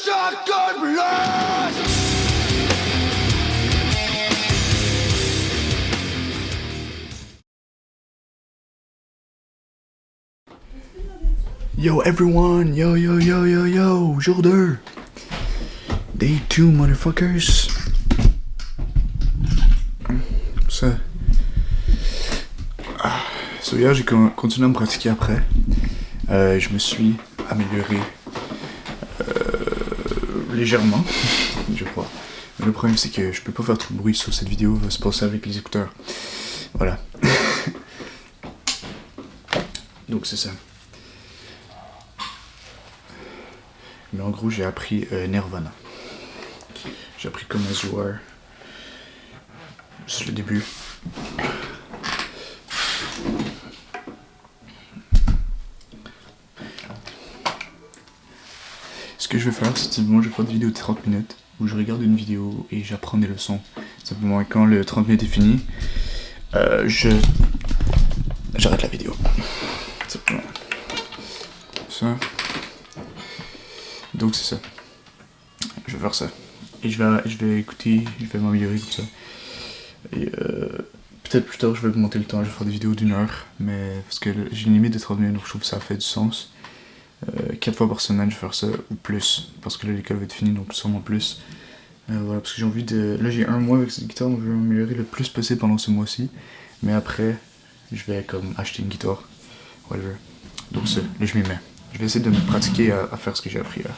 shotgun blast! Yo everyone, yo, jour 2. Day 2 motherfuckers. Ça. So hier j'ai continué à me pratiquer après. Je me suis amélioré légèrement, je crois. Mais le problème c'est que je peux pas faire trop de bruit sur cette vidéo, va se passer avec les écouteurs. Voilà. Donc c'est ça. Mais en gros j'ai appris Nirvana. J'ai appris comment jouer. C'est le début. Ce que je vais faire, c'est simplement je vais faire des vidéos de 30 minutes où je regarde une vidéo et j'apprends des leçons. Simplement quand le 30 minutes est fini, j'arrête la vidéo. Simplement. Ça. Donc c'est ça. Je vais faire ça. Et je vais écouter, je vais m'améliorer comme ça. Et peut-être plus tard je vais augmenter le temps, je vais faire des vidéos d'1 heure. Mais parce que j'ai une limite de 30 minutes, donc je trouve que ça fait du sens. 4 fois par semaine je vais faire ça, ou plus. Parce que là l'école va être finie, donc sûrement plus. Voilà, parce que j'ai envie de... Là j'ai 1 mois avec cette guitare, donc je vais m'améliorer le plus possible pendant ce mois-ci. Mais après, je vais comme acheter une guitare. Whatever. Donc ça, là je m'y mets. Je vais essayer de me pratiquer à faire ce que j'ai appris là.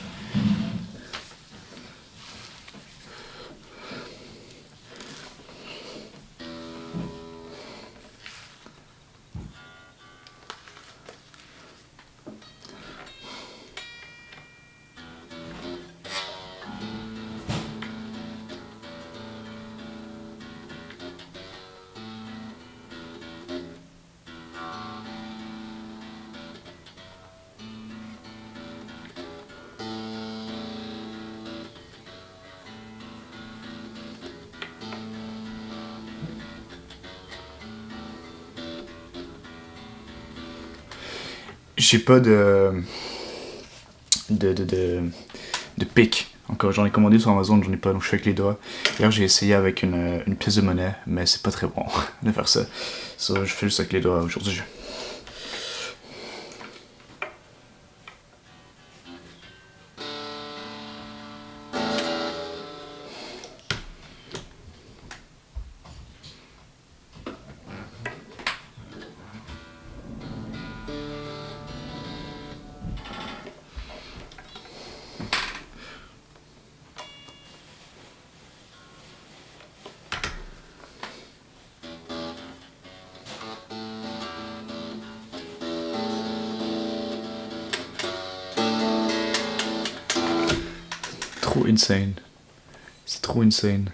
J'ai pas de pic. Encore, j'en ai commandé sur Amazon, j'en ai pas, donc je fais avec les doigts. Hier, j'ai essayé avec une pièce de monnaie, mais c'est pas très bon de faire ça. Ça, je fais juste avec les doigts aujourd'hui. Trop insane. C'est trop insane.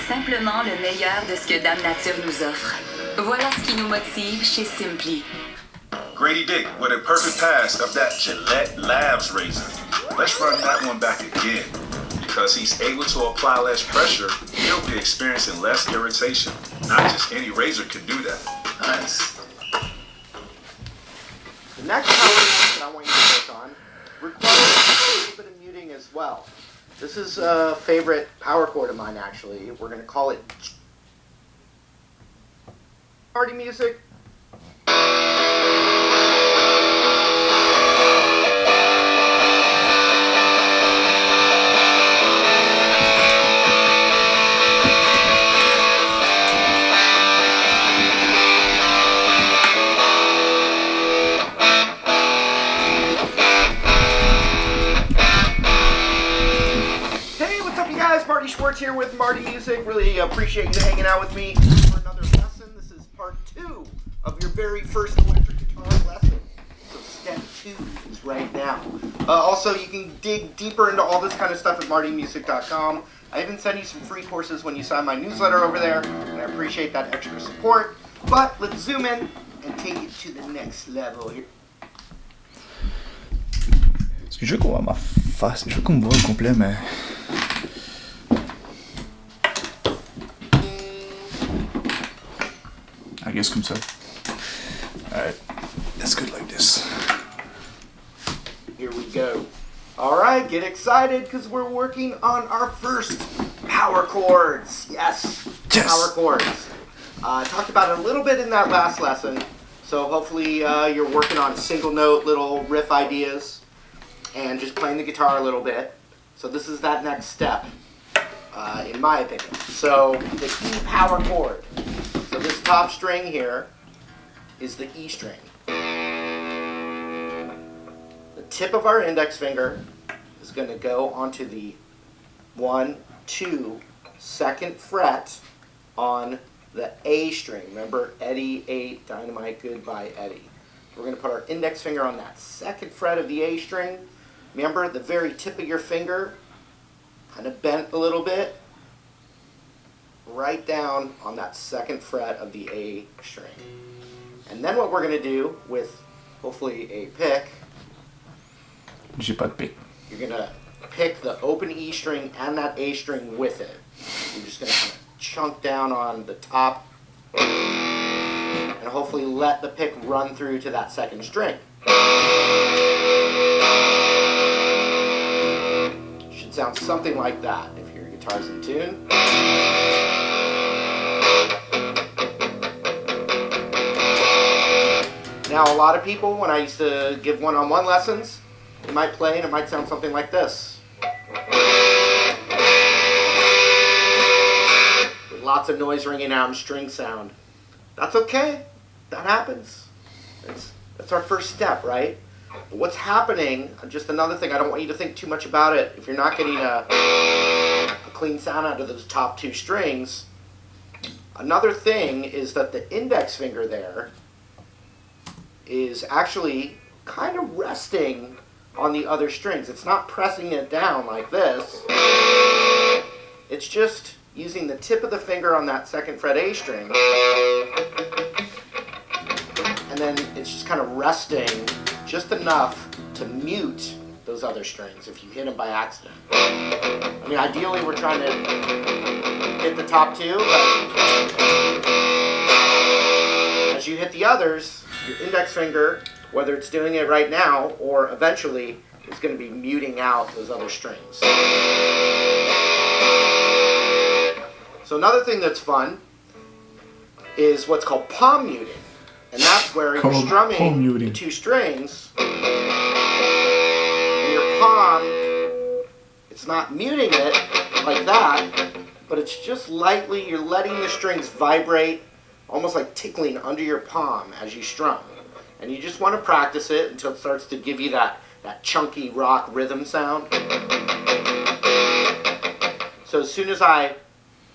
simplement le meilleur de ce que Dame Nature nous offre. Voilà ce qui nous motive chez Simply. Grady Dick with a perfect pass of that Gillette Labs razor. Let's run that one back again. Because he's able to apply less pressure, he'll be experiencing less irritation. Not just any razor can do that. Nice. The next power that I want you to work on requires a little bit of muting as well. This is a favorite power chord of mine, actually. We're going to call it party music. Marty Schwartz here with Marty Music. Really appreciate you hanging out with me for another lesson. This is part 2 of your very first electric guitar lesson. So step 2 is right now. Also, you can dig deeper into all this kind of stuff at martymusic.com. I even send you some free courses when you sign my newsletter over there, and I appreciate that extra support. But let's zoom in and take it to the next level here. Parce que je veux qu'on voit ma face, je veux qu'on me voit au complet, mais... I guess comme ça. Alright, let's go like this. Here we go. Alright, get excited because we're working on our first power chords. Yes, power chords. I talked about it a little bit in that last lesson, so hopefully you're working on single note little riff ideas and just playing the guitar a little bit. So this is that next step, in my opinion. So the E power chord. So this top string here is the E string. The tip of our index finger is going to go onto the 1, 2, second fret on the A string. Remember, Eddie, 8, dynamite, goodbye, Eddie. We're going to put our index finger on that second fret of the A string. Remember, the very tip of your finger, kind of bent a little bit, right down on that second fret of the A string. And then what we're going to do with, hopefully, a pick, J'ai pas de pick. you're going to pick the open E string and that A string with it. You're just going to kind of chunk down on the top and hopefully let the pick run through to that second string. Should sound something like that if your guitar's in tune. Now, a lot of people, when I used to give one-on-one lessons, they might play and it might sound something like this. With lots of noise ringing out and string sound. That's okay. That happens. That's our first step, right? But what's happening, just another thing, I don't want you to think too much about it. If you're not getting a clean sound out of those top 2 strings, another thing is that the index finger there is actually kind of resting on the other strings. It's not pressing it down like this. It's just using the tip of the finger on that second fret A string, and then it's just kind of resting just enough to mute those other strings if you hit them by accident. I mean, ideally we're trying to hit the top 2, but as you hit the others, your index finger, whether it's doing it right now or eventually, is going to be muting out those other strings. So another thing that's fun is what's called palm muting. And that's where you're strumming the 2 strings, and your palm, it's not muting it like that, but it's just lightly, you're letting the strings vibrate, almost like tickling under your palm as you strum. And you just want to practice it until it starts to give you that chunky rock rhythm sound. So as soon as I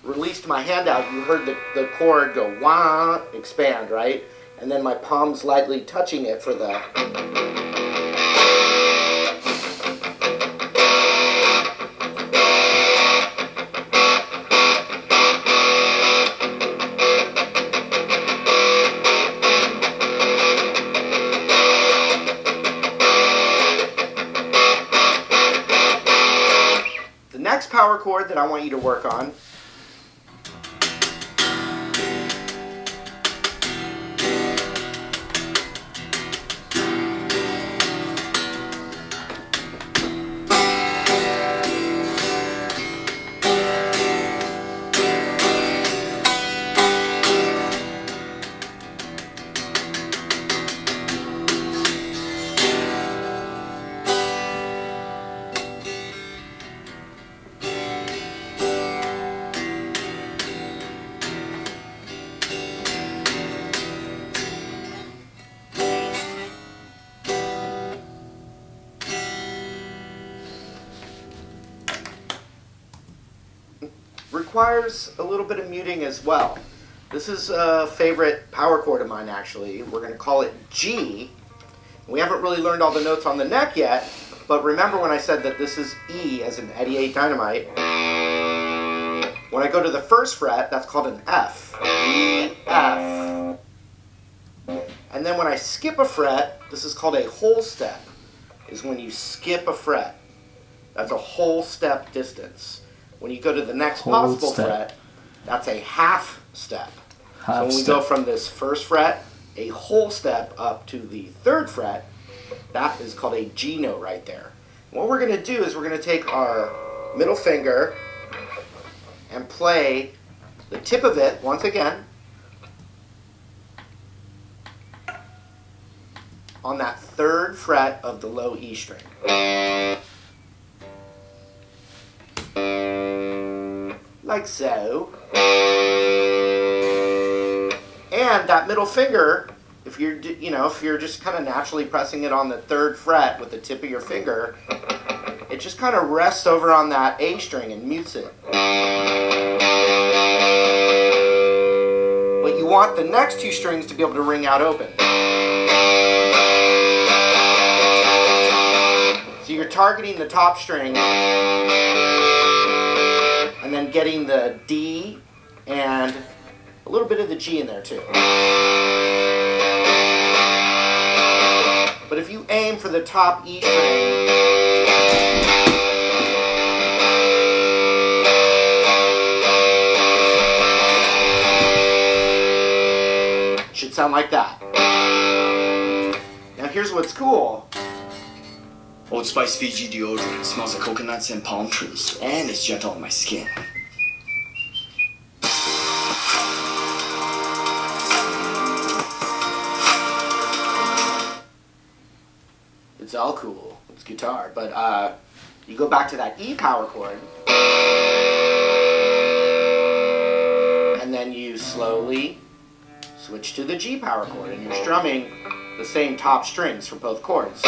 released my hand out, you heard the chord go wah, expand, right? And then my palm's lightly touching it for the... chord that I want you to work on. Requires a little bit of muting as well. This is a favorite power chord of mine, actually. We're going to call it G. We haven't really learned all the notes on the neck yet, but remember when I said that this is E as in Eddie 8 Dynamite. When I go to the first fret, that's called an F. E, F. And then when I skip a fret, this is called a whole step, is when you skip a fret. That's a whole step distance. When you go to the next Whole possible step. fret, that's a half step. Half So when we step. go from this first fret, a whole step up to the third fret, that is called a G note right there. What we're going to do is we're going to take our middle finger and play the tip of it once again on that third fret of the low E string. Like so. And that middle finger, if you're just kind of naturally pressing it on the third fret with the tip of your finger, it just kind of rests over on that A string and mutes it. But you want the next two strings to be able to ring out open. So you're targeting the top string and then getting the D and a little bit of the G in there too. But if you aim for the top E string, it should sound like that. Now here's what's cool. Old Spice Fiji deodorant smells of coconuts and palm trees, and it's gentle on my skin. It's all cool. It's guitar. But you go back to that E power chord, and then you slowly switch to the G power chord, and you're strumming the same top strings for both chords.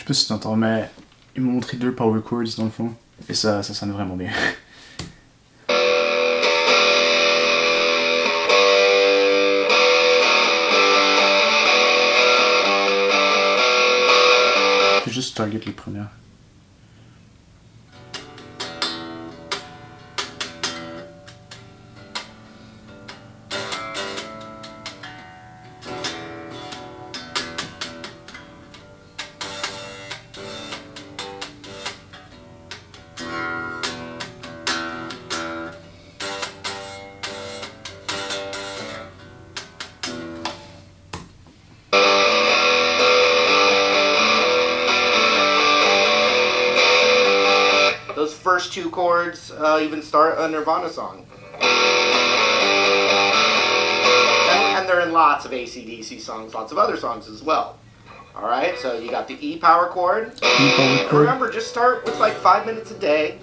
Je sais pas si tu entends, mais ils m'ont montré 2 power chords dans le fond, et ça sonne vraiment bien. juste target les premières. Those first two chords even start a Nirvana song. And they're in lots of AC/DC songs, lots of other songs as well. Alright, so you got the E power chord. Remember, just start with like 5 minutes a day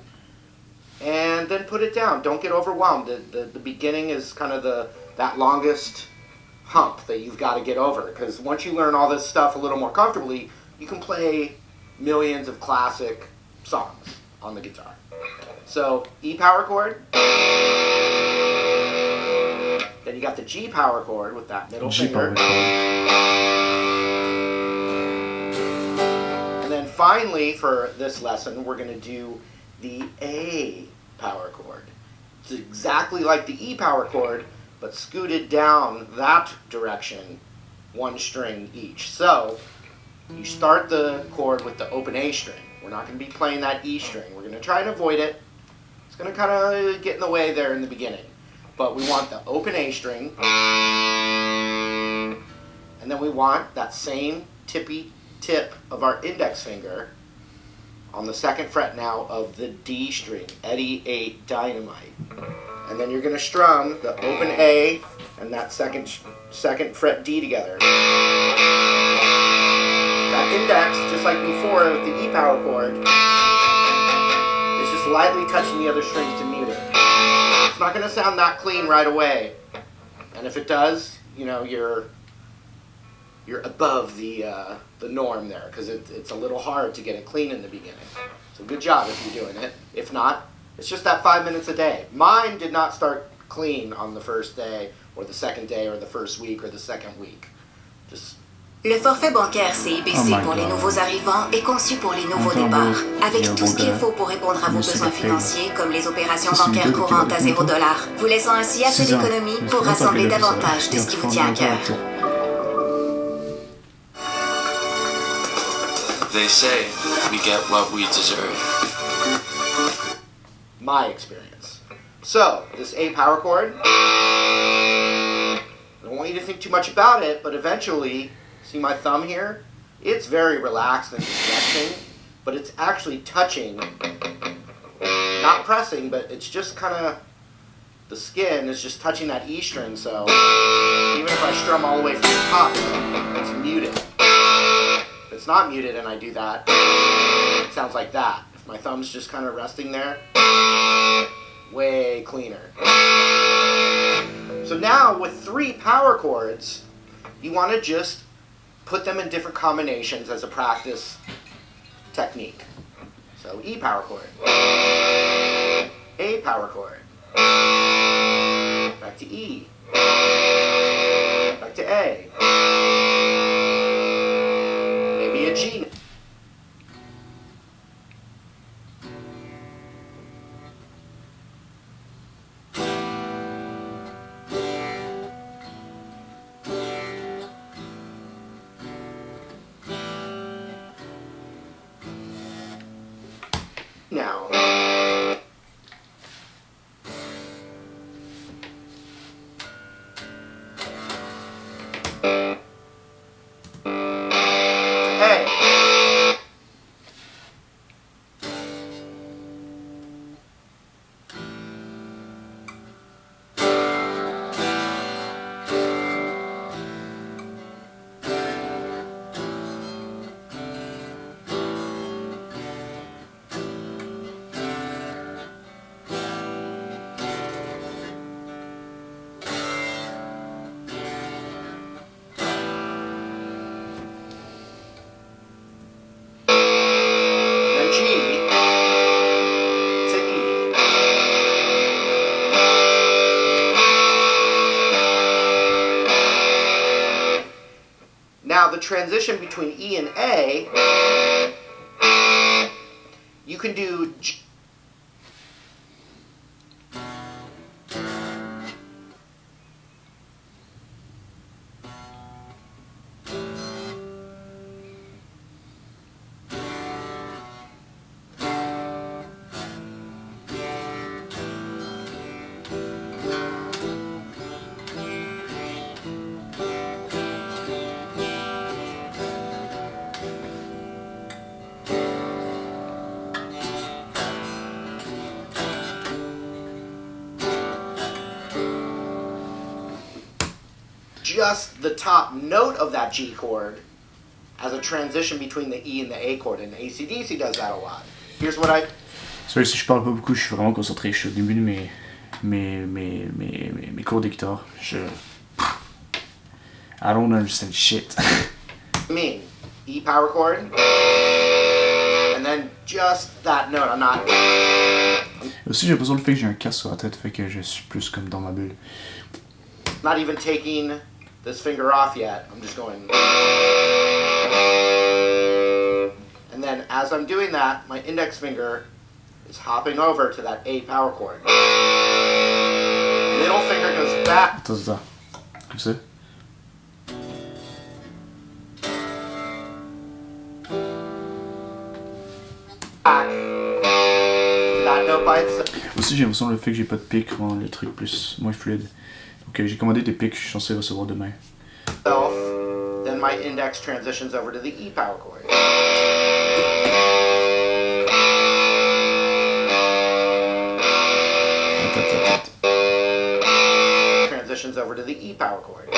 and then put it down. Don't get overwhelmed. The beginning is kind of that longest hump that you've got to get over, because once you learn all this stuff a little more comfortably, you can play millions of classic songs on the guitar. So E power chord, then you got the G power chord with that middle finger, and then finally for this lesson we're going to do the A power chord. It's exactly like the E power chord, but scooted down that direction one string each. So you start the chord with the open A string. We're not going to be playing that E string. We're going to try and avoid it. It's going to kind of get in the way there in the beginning. But we want the open A string. And then we want that same tippy tip of our index finger on the 2nd fret now of the D string, Eddie 8 Dynamite. And then you're going to strum the open A and that second fret D together. That index, just like before with the E power chord, is just lightly touching the other strings to mute it. It's not going to sound that clean right away. And if it does, you know, you're above the norm there, because it's a little hard to get it clean in the beginning. So good job if you're doing it. If not, it's just that 5 minutes a day. Mine did not start clean on the first day, or the second day, or the first week, or the second week. Just Le forfait bancaire CIBC pour les nouveaux arrivants est conçu pour les nouveaux départs, avec tout ce qu'il faut pour répondre à vos besoins financiers, comme les opérations bancaires courantes à $0, vous laissant ainsi assez d'économies pour rassembler davantage de ce qui vous tient à cœur. They say we get what we deserve. my experience. So, this A power chord, I don't want you to think too much about it, but eventually, see my thumb here? It's very relaxed and stretching, but it's actually touching, not pressing, but it's just kind of, the skin is just touching that E string, so even if I strum all the way from the top, it's muted. If it's not muted and I do that, it sounds like that. If my thumb's just kind of resting there, way cleaner. So now with 3 power chords, you want to just put them in different combinations as a practice technique. So E power chord, A power chord, back to E, back to A, maybe a G. Now, A. Then G to E. Now the transition between E and A you can do just the top note of that G chord as a transition between the E and the A chord, and AC/DC does that a lot. Here's what I... Sorry si je parle pas beaucoup, je suis vraiment concentré, je suis au début de mes cours de guitare. I don't understand shit. mean, E power chord, and then just that note. I'm not... Aussi j'ai besoin du fait que j'ai un casque sur la tête, fait que je suis plus comme dans ma bulle. Not even taking this finger off yet. I'm just going... And then as I'm doing that, my index finger is hopping over to that A power chord. Middle finger goes back. Attends. Comme ça. Back. That note by itself. Aussi j'ai l'impression le fait que j'ai pas de pic rend le truc moins fluide. Donc j'ai commandé des pics, je suis censé recevoir demain. Then my index transitions over to the E power chord. Transitions over to the E power chord.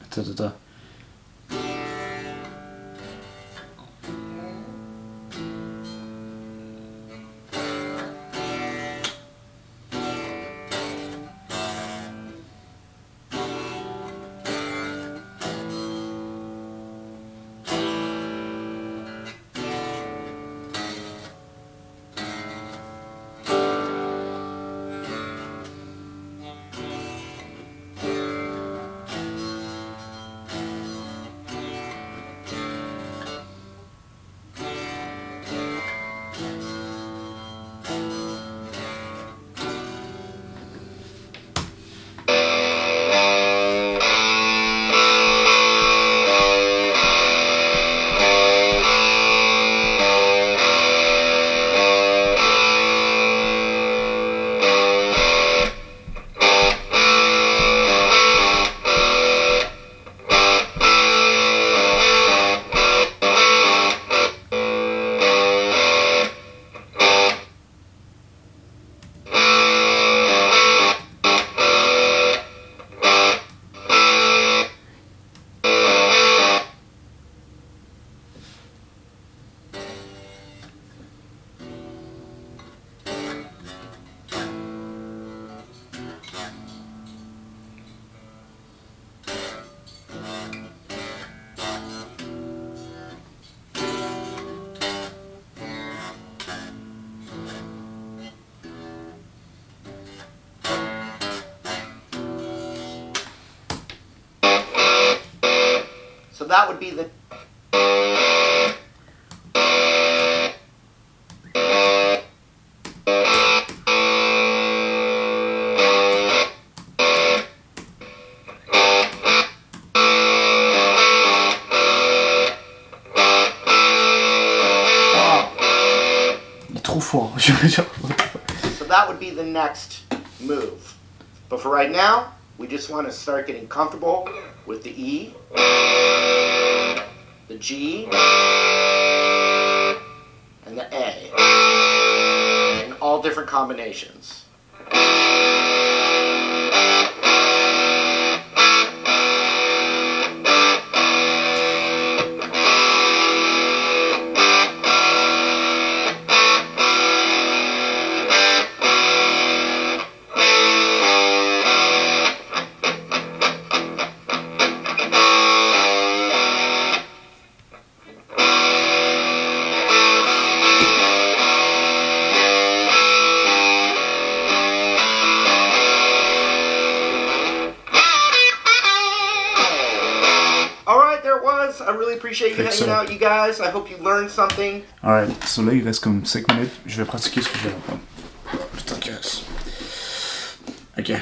Attends. So that would be the... Il est trop fort. So that would be the next move. But for right now, we just want to start getting comfortable with the E, the G, and the A in all different combinations. appreciate you Fait que hanging ça. out, you guys. I hope you learned something. Alright, so là il reste comme 5 minutes. Je vais pratiquer ce que je vais apprendre. Putain, casse. Ok.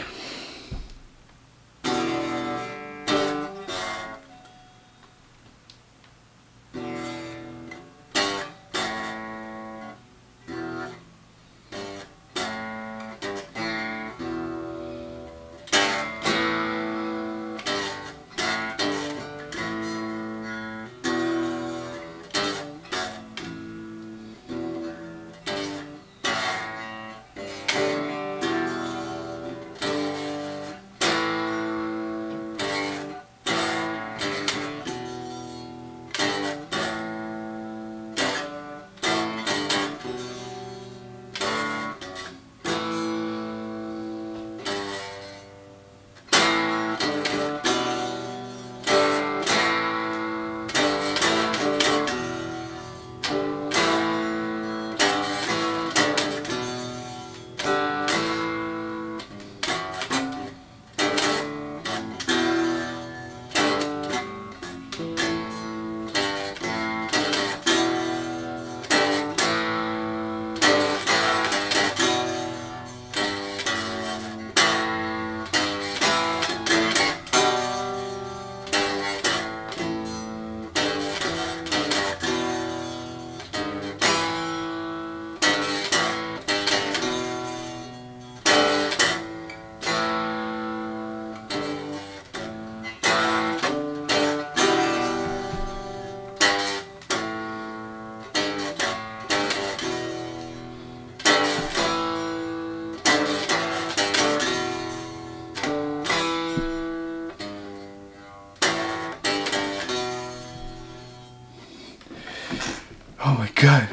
Oh my god.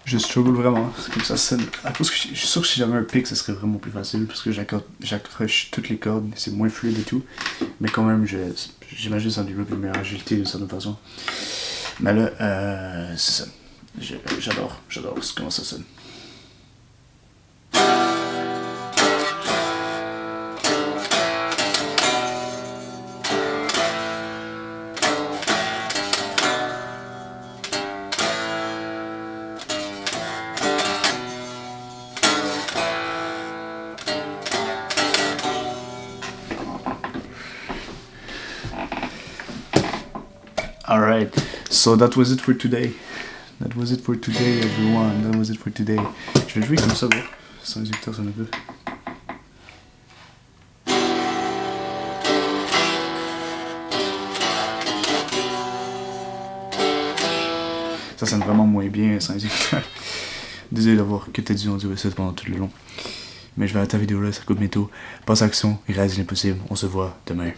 Je struggle vraiment, c'est comme ça sonne. À cause que je suis sûr que si j'avais un pic, ça serait vraiment plus facile parce que j'accroche toutes les cordes, c'est moins fluide et tout. Mais quand même, j'imagine que ça développe une meilleure agilité de certaine façon. Mais là, c'est ça. J'adore comment ça sonne. Alright, so that was it for today. That was it for today, everyone. That was it for today. Je vais jouer comme ça, bon. Sans les écouteurs, ça me peut. Ça sonne vraiment moins bien sans les écouteurs. Désolé d'avoir que t'as dû endurer ça pendant tout le long. Mais je vais arrêter la vidéo là, ça coupe bientôt. Passe à l'action, il reste l'impossible. On se voit demain.